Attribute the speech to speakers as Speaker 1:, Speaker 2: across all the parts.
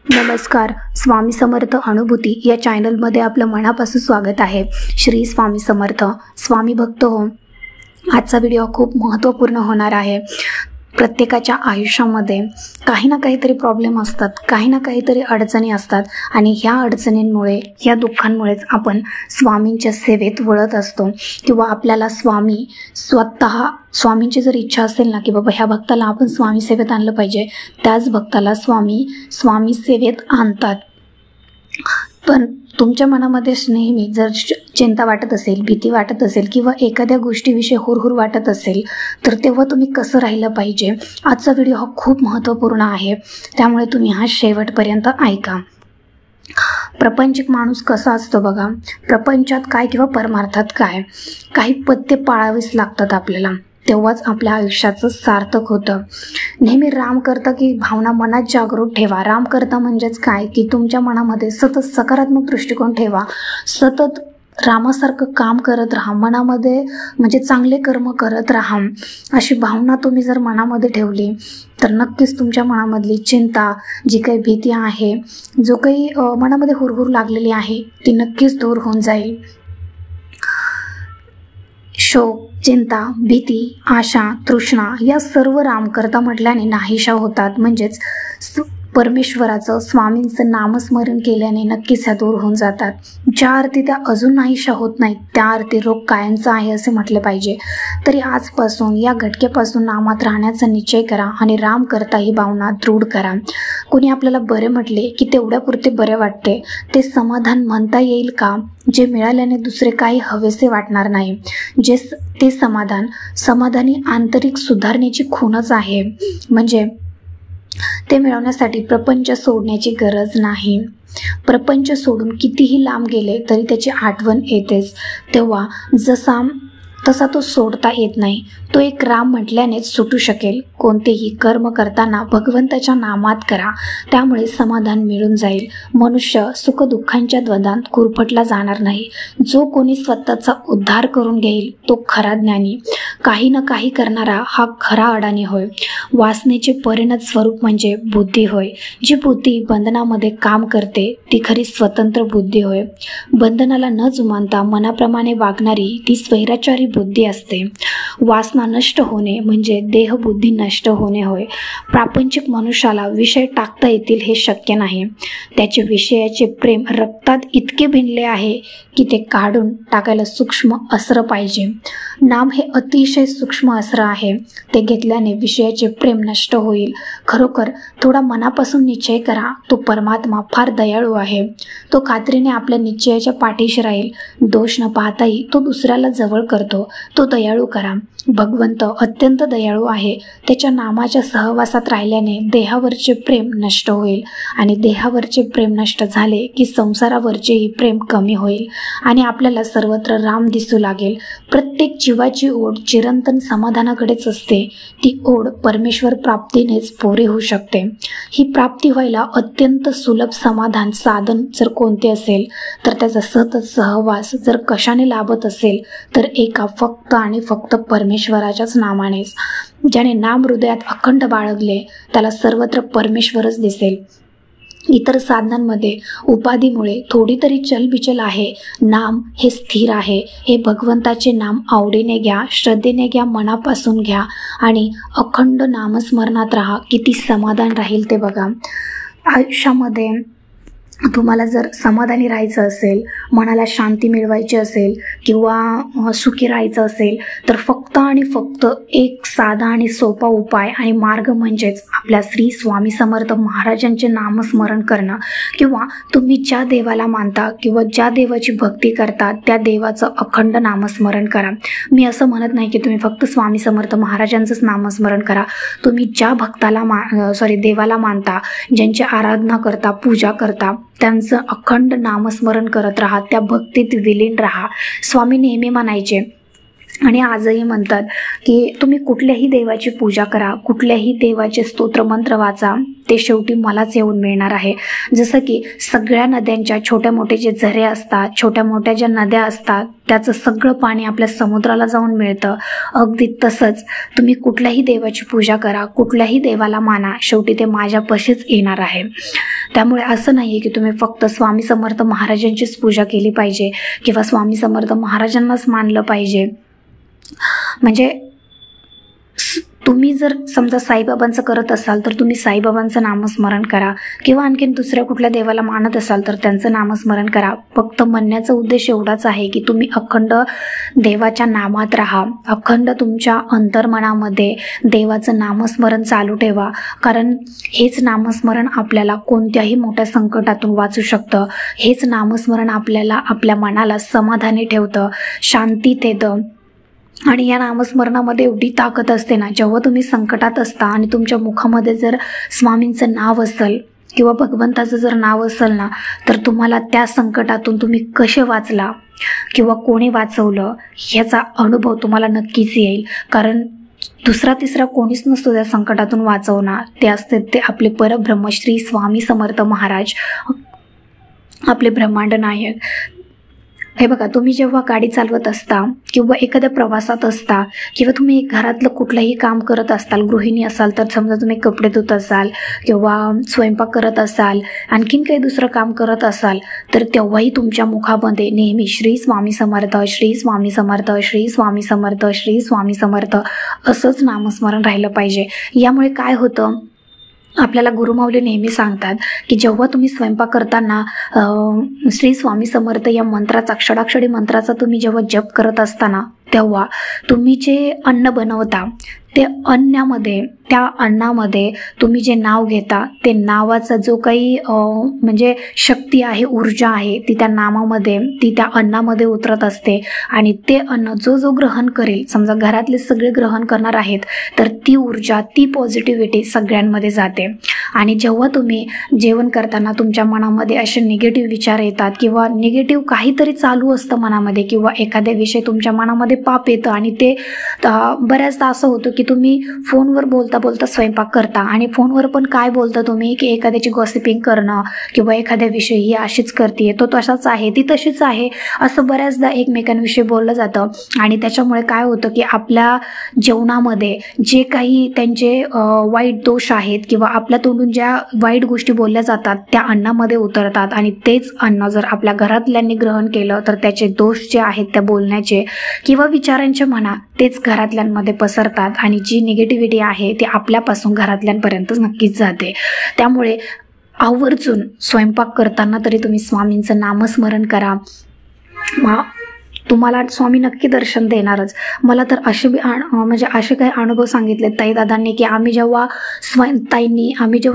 Speaker 1: नमस्कार. स्वामी समर्थ अनुभूती या चॅनलमध्ये आपलं मनापासून स्वागत आहे. श्री स्वामी समर्थ. स्वामी भक्त हो. आजचा व्हिडिओ खूप महत्त्वपूर्ण होणार आहे. प्रत्येकाच्या आयुष्यामध्ये काही ना काहीतरी प्रॉब्लेम असतात, काही ना काहीतरी अडचणी असतात आणि ह्या अडचणींमुळे, ह्या दुःखांमुळेच आपण स्वामींच्या सेवेत वळत असतो किंवा आपल्याला स्वामींची जर इच्छा असेल ना की बाबा ह्या भक्ताला आपण स्वामी सेवेत आणलं पाहिजे, त्याच भक्ताला स्वामी सेवेत आणतात. पण तुमच्या मनामध्ये नेहमी जर चिंता वाटत असेल, भीती वाटत असेल किंवा एखाद्या गोष्टीविषयी हुरहुर वाटत असेल, तर तेव्हा तुम्ही कसं राहिलं पाहिजे. आजचा व्हिडिओ हा खूप महत्त्वपूर्ण आहे, त्यामुळे तुम्ही हा शेवटपर्यंत ऐका. प्रपंचिक माणूस कसा असतो बघा. प्रपंचात काय किंवा परमार्थात काय, काही पथ्य पाळावीच लागतात आपल्याला, तेव्हाच आपल्या आयुष्याचं सार्थक होतं. नेहमी राम करता की भावना मनात जागृत ठेवा. राम करता म्हणजेच काय की तुमच्या मनामध्ये सतत सकारात्मक दृष्टिकोन ठेवा. सतत रामासारखं काम करत राहा, मनामध्ये म्हणजे चांगले कर्म करत राहा. अशी भावना तुम्ही जर मनामध्ये ठेवली तर नक्कीच तुमच्या मनामधली चिंता, जी काही भीती आहे, जो काही मनामध्ये हुरहुर लागलेली आहे, ती नक्कीच दूर होऊन जाईल. शोक, चिंता, भीती, आशा, तृष्णा या सर्व राम करता म्हटल्याने नाहीशा होतात. म्हणजेच परमेश्वराचं, स्वामींचं नामस्मरण केल्याने नक्कीच ह्या दूर होऊन जातात. ज्या अर्थी त्या अजून नाहीशा होत नाहीत, त्या अर्थी रोग कायमचा आहे असे म्हटले पाहिजे. तरी आजपासून या घटकेपासून नामात राहण्याचा निश्चय करा आणि राम करता ही भावना दृढ करा. कोणी आपल्याला बरे म्हटले की तेवढ्यापुरते बरे वाटते, ते समाधान म्हणता येईल का? जे मिळाल्याने दुसरे काही हवेसे वाटणार नाही, ते समाधानी आंतरिक सुधारणेची खूणच आहे. म्हणजे ते मिळवण्यासाठी प्रपंच सोडण्याची गरज नाही. प्रपंच सोडून कितीही लांब गेले तरी त्याची आठवण येतेच, तेव्हा तसा तो सोडता येत नाही. तो एक राम म्हटल्यानेच सुटू शकेल. कोणतेही कर्म करताना भगवंताच्या नामात करा, त्यामुळे समाधान मिळून जाईल. मनुष्य सुखदुःखांच्या द्वंद्वात गुरफटला जाणार नाही. जो कोणी स्वतःचा उद्धार करून घेईल तो खरा ज्ञानी. काही ना काही करणारा हा खरा अडाणी होय. वासनेचे परिणत स्वरूप म्हणजे बुद्धी होय. जी बुद्धी बंधनामध्ये काम करते ती खरी स्वतंत्र बुद्धी होय. बंधनाला न जुमानता मनाप्रमाणे वागणारी ती स्वैराचारी बुद्धी असते. वासना नष्ट होणे म्हणजे देहबुद्धी नष्ट होणे होय. प्रापंचिक मनुष्याला विषय टाकता येतील हे शक्य नाही. त्याचे विषयाचे प्रेम रक्तात इतके भिनले आहे की ते काढून टाकायला सूक्ष्म अस्त्र पाहिजे. नाम हे अतिशय सूक्ष्म अस्त्र आहे. ते घेतल्याने विषयाचे प्रेम नष्ट होईल. खरोखर थोडा मनापासून निश्चय करा. तो परमात्मा फार दयाळू आहे. तो खात्रीने आपल्या निश्चयाच्या पाठीशी राहील. दोष न पाहताही तो दुसऱ्याला जवळ करतो. तो दयाळू करा. भगवंत अत्यंत दयाळू आहे. त्याच्या नामाच्या सहवासात राहिल्याने देहावरचे प्रेम नष्ट होईल आणि देहावरचे प्रेम नष्ट झाले की संसारावरचेही प्रेम कमी होईल आणि आपल्याला सर्वत्र राम दिसू लागेल. प्रत्येक जीवाची ओढ चिरंतन समाधानाकडेच असते. ती ओढ परमेश्वर प्राप्तीनेच पुरी होऊ शकते. ही प्राप्ती व्हायला अत्यंत सुलभ समाधान साधन जर कोणते असेल तर त्याचा सतत सहवास जर कशाने लाभत असेल तर एका फक्त आणि फक्त परमेश्वराच्याच नामानेच. ज्याने नाम हृदयात अखंड बाळगले त्याला सर्वत्र परमेश्वरच दिसेल. इतर साधनांमध्ये उपाधीमुळे थोडी तरी चलबिचल आहे. नाम हे स्थिर आहे. हे भगवंताचे नाम आवडीने घ्या, श्रद्धेने घ्या, मनापासून घ्या आणि अखंड नामस्मरणात राहा. किती समाधान राहील ते बघा. आयुष्यामध्ये तुम्हाला जर समाधानी राहायचं असेल, मनाला शांती मिळवायची असेल किंवा सुखी राहायचं असेल तर फक्त आणि फक्त एक साधा आणि सोपा उपाय आणि मार्ग म्हणजेच आपल्या श्री स्वामी समर्थ महाराजांचे नामस्मरण करणं किंवा तुम्ही ज्या देवाला मानता किंवा ज्या देवाची भक्ती करता त्या देवाचं अखंड नामस्मरण करा. मी असं म्हणत नाही की तुम्ही फक्त स्वामी समर्थ महाराजांचंच नामस्मरण करा. तुम्ही ज्या देवाला मानता, ज्यांची आराधना करता, पूजा करता, त्यांचं अखंड नामस्मरण करत राहा. त्या भक्तीत विलीन राहा. स्वामी नेहमी म्हणायचे आणि आजही म्हणतात की तुम्ही कुठल्याही देवाची पूजा करा, कुठल्याही देवाचे स्तोत्रमंत्र वाचा, ते शेवटी मलाच येऊन मिळणार आहे. जसं की सगळ्या नद्यांच्या छोट्या मोठे जे झरे असतात, छोट्या मोठ्या ज्या नद्या असतात, त्याचं सगळं पाणी आपल्या समुद्राला जाऊन मिळतं. अगदी तसंच तुम्ही कुठल्याही देवाची पूजा करा, कुठल्याही देवाला माना, शेवटी ते माझ्यापाशीच येणार आहे. त्यामुळे असं नाही आहे की तुम्ही फक्त स्वामी समर्थ महाराजांचीच पूजा केली पाहिजे किंवा स्वामी समर्थ महाराजांनाच मानलं पाहिजे. म्हणजे तुम्ही जर समजा साईबाबांचं करत असाल तर तुम्ही साईबाबांचं नामस्मरण करा किंवा आणखीन दुसऱ्या कुठल्या देवाला मानत असाल तर त्यांचं नामस्मरण करा. फक्त म्हणण्याचा उद्देश एवढाच आहे की तुम्ही अखंड देवाच्या नामात राहा, अखंड तुमच्या अंतर्मनामध्ये देवाचं नामस्मरण चालू ठेवा. कारण हेच नामस्मरण आपल्याला कोणत्याही मोठ्या संकटातून वाचू शकतं. हेच नामस्मरण आपल्याला आपल्या मनाला समाधानी ठेवतं, शांती देतं. आणि या नामस्मरणामध्ये एवढी ताकद असते ना, जेव्हा तुम्ही संकटात असता आणि तुमच्या मुखामध्ये जर स्वामींचं नाव असेल किंवा भगवंताचं जर नाव असेल ना, तर तुम्हाला त्या संकटातून तुम्ही कसे वाचला किंवा कोणी वाचवलं ह्याचा अनुभव तुम्हाला नक्कीच येईल. कारण दुसरा तिसरा कोणीच नसतो त्या संकटातून वाचवणार. ते असते ते आपले परब्रह्म श्री स्वामी समर्थ महाराज, आपले ब्रह्मांड नायक. हे बघा, तुम्ही जेव्हा गाडी चालवत असता किंवा एखाद्या प्रवासात असता किंवा तुम्ही घरातलं कुठलंही काम करत असाल, गृहिणी असाल तर समजा तुम्ही कपडे धुत असाल किंवा स्वयंपाक करत असाल, आणखीन काही दुसरं काम करत असाल, तर तेव्हाही तुमच्या मुखामध्ये नेहमी श्री स्वामी समर्थ, श्री स्वामी समर्थ, श्री स्वामी समर्थ, श्री स्वामी समर्थ असंच नामस्मरण राहिलं पाहिजे. यामुळे काय होतं, आपल्याला गुरुमाऊली नेहमी सांगतात की जेव्हा तुम्ही स्वयंपाक करताना श्री स्वामी समर्थ या मंत्राचा, अक्षराक्षरी मंत्राचा तुम्ही जेव्हा जप करत असताना, तेव्हा तुम्ही जे अन्न बनवता ते त्या अन्नामध्ये तुम्ही जे नाव घेता ते नावाचा जो काही म्हणजे शक्ती आहे, ऊर्जा आहे, ती त्या नामामध्ये, ती त्या अन्नामध्ये उतरत असते. आणि ते अन्न जो ग्रहण करेल, समजा घरातले सगळे ग्रहण करणार आहेत, तर ती ऊर्जा, ती पॉझिटिव्हिटी सगळ्यांमध्ये जाते. आणि जेव्हा तुम्ही जेवण करताना तुमच्या मनामध्ये असे निगेटिव्ह विचार येतात किंवा निगेटिव्ह काहीतरी चालू असतं मनामध्ये किंवा एखाद्या विषय तुमच्या मनामध्ये पाप येतं आणि ते बऱ्याचदा असं होतं की तुम्ही फोनवर बोलता बोलता स्वयंपाक करता आणि फोनवर पण काय बोलता तुम्ही की एखाद्याची गॉसिपिंग करणं किंवा एखाद्या विषयी ही अशीच करते, तो तसाच आहे, ती तशीच आहे, असं बऱ्याचदा एकमेकांविषयी बोललं जातं. आणि त्याच्यामुळे काय होतं की आपल्या जेवणामध्ये जे काही त्यांचे वाईट दोष आहेत किंवा आपल्या तोंडून ज्या वाईट गोष्टी बोलल्या जातात त्या अन्नामध्ये उतरतात. आणि तेच अन्न जर आपल्या घरातल्यांनी ग्रहण केलं तर त्याचे दोष जे आहेत त्या बोलण्याचे किंवा विचारांचे म्हणा, तेच घरातल्यांमध्ये पसरतात आणि जी निगेटिव्हिटी आहे ती आपल्यापासून घरातल्यांपर्यंत नक्कीच जाते. त्यामुळे आवर्जून स्वयंपाक करताना तरी तुम्ही स्वामींचं नामस्मरण करा. तुम्हाला स्वामी नक्की दर्शन देणारच. मला तर असे काही अनुभव सांगितले ताईदादांनी की आम्ही जेव्हा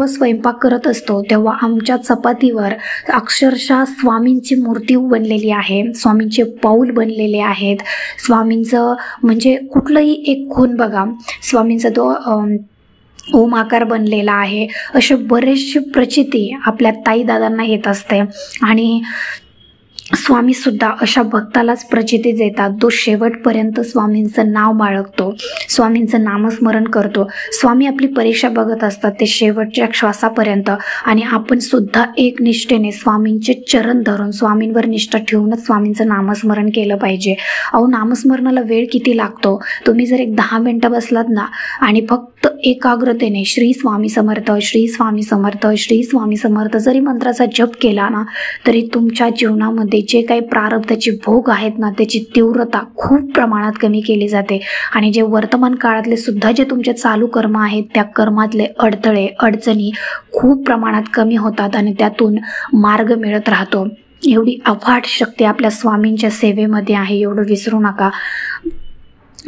Speaker 1: स्वयंपाक करत असतो तेव्हा आमच्या चपातीवर अक्षरशः स्वामींची मूर्ती बनलेली आहे, स्वामींचे पाऊल बनलेले आहेत, स्वामींचं म्हणजे कुठलंही एक खूण बघा, स्वामींचा तो ओम आकार बनलेला आहे. असे बरेचसे प्रचिती आपल्या ताईदादांना येत असते. आणि स्वामी सुद्धा अशा भक्तालाच प्रचिती देतात जो शेवटपर्यंत स्वामींचं नाव बाळगतो, स्वामींचं नामस्मरण करतो. स्वामी आपली परीक्षा बघत असतात ते शेवटच्या श्वासापर्यंत. आणि आपण सुद्धा एक निष्ठेने स्वामींचे चरण धरून स्वामींवर निष्ठा ठेवूनच स्वामींचं नामस्मरण केलं पाहिजे. नामस्मरणाला वेळ किती लागतो, तुम्ही जर एक 10 मिनिटं बसलात ना आणि फक्त एकाग्रतेने श्री स्वामी समर्थ, श्री स्वामी समर्थ, श्री स्वामी समर्थ जरी मंत्राचा जप केला ना, तरी तुमच्या जीवनामध्ये जे काही प्रारब्धाचे भोग आहेत ना त्याची तीव्रता खूप प्रमाणात कमी केली जाते. आणि जे वर्तमान काळातले सुद्धा जे तुमचे चालू कर्म आहेत त्या कर्मातले अडथळे, अडचणी खूप प्रमाणात कमी होतात आणि त्यातून मार्ग मिळत राहतो. एवढी अफाट शक्ती आपल्या स्वामींच्या सेवेमध्ये आहे, एवढं विसरू नका.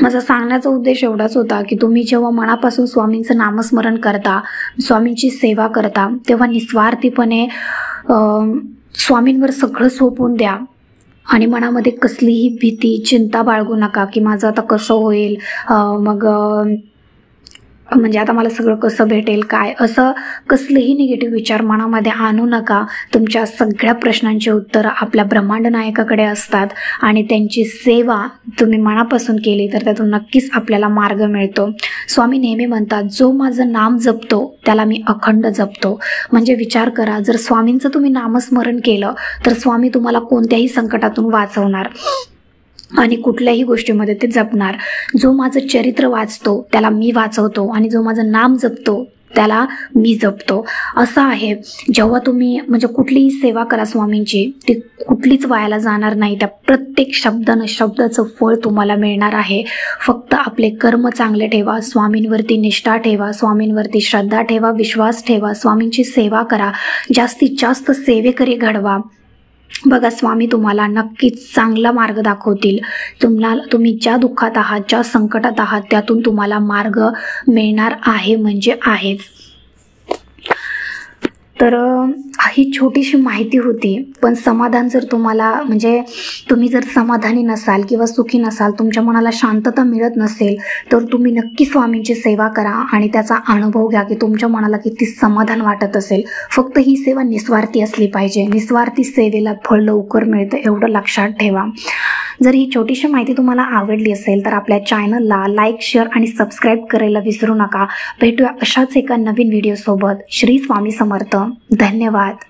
Speaker 1: माझा सांगण्याचा उद्देश एवढाच होता की तुम्ही जेव्हा मनापासून स्वामींचं नामस्मरण करता, स्वामींची सेवा करता, तेव्हा निस्वार्थीपणे स्वामींवर सगळं सोपवून द्या. आणि मनामध्ये कसलीही भीती, चिंता बाळगू नका की माझं आता कसं होईल, म्हणजे आता मला सगळं कसं भेटेल काय, असं कसलेही निगेटिव्ह विचार मनामध्ये आणू नका. तुमच्या सगळ्या प्रश्नांची उत्तरं आपल्या ब्रह्मांड नायकाकडे असतात आणि त्यांची सेवा तुम्ही मनापासून केली तर त्यातून नक्कीच आपल्याला मार्ग मिळतो. स्वामी नेहमी म्हणतात, जो माझं नाम जपतो त्याला मी अखंड जपतो. म्हणजे विचार करा, जर स्वामींचं तुम्ही नामस्मरण केलं तर स्वामी तुम्हाला कोणत्याही संकटातून वाचवणार आणि कुठल्याही गोष्टीमध्ये ते जपणार. जो माझं चरित्र वाचतो त्याला मी वाचवतो आणि जो माझं नाम जपतो त्याला मी जपतो असं आहे. जेव्हा तुम्ही म्हणजे कुठलीही सेवा करा स्वामींची, ती कुठलीच वायाला जाणार नाही. त्या प्रत्येक शब्दाचं फळ तुम्हाला मिळणार आहे. फक्त आपले कर्म चांगले ठेवा, स्वामींवरती निष्ठा ठेवा, स्वामींवरती श्रद्धा ठेवा, विश्वास ठेवा, स्वामींची सेवा करा, जास्तीत जास्त सेवेकरी घडवा. बघा स्वामी तुम्हाला नक्कीच चांगला मार्ग दाखवतील. तुम्ही ज्या दुःखात आहात, ज्या संकटात आहात, त्यातून तुम्हाला मार्ग मिळणार आहे म्हणजे आहेच. तर ही छोटीशी माहिती होती. पण समाधान जर तुम्हाला म्हणजे तुम्ही जर समाधानी नसाल किंवा सुखी नसाल, तुमच्या मनाला शांतता मिळत नसेल, तर तुम्ही नक्की स्वामींची सेवा करा आणि त्याचा अनुभव घ्या की तुमच्या मनाला किती समाधान वाटत असेल. फक्त ही सेवा निस्वार्थी असली पाहिजे. निस्वार्थी सेवेला फळ लवकर मिळतं, एवढं लक्षात ठेवा. जर ही छोटीशी माहिती तुम्हाला आवडली असेल तर आपल्या चॅनलला लाईक, शेअर आणि सबस्क्राईब करायला विसरू नका. भेटूया अशाच एका नवीन व्हिडिओसोबत. श्री स्वामी समर्थ. धन्यवाद.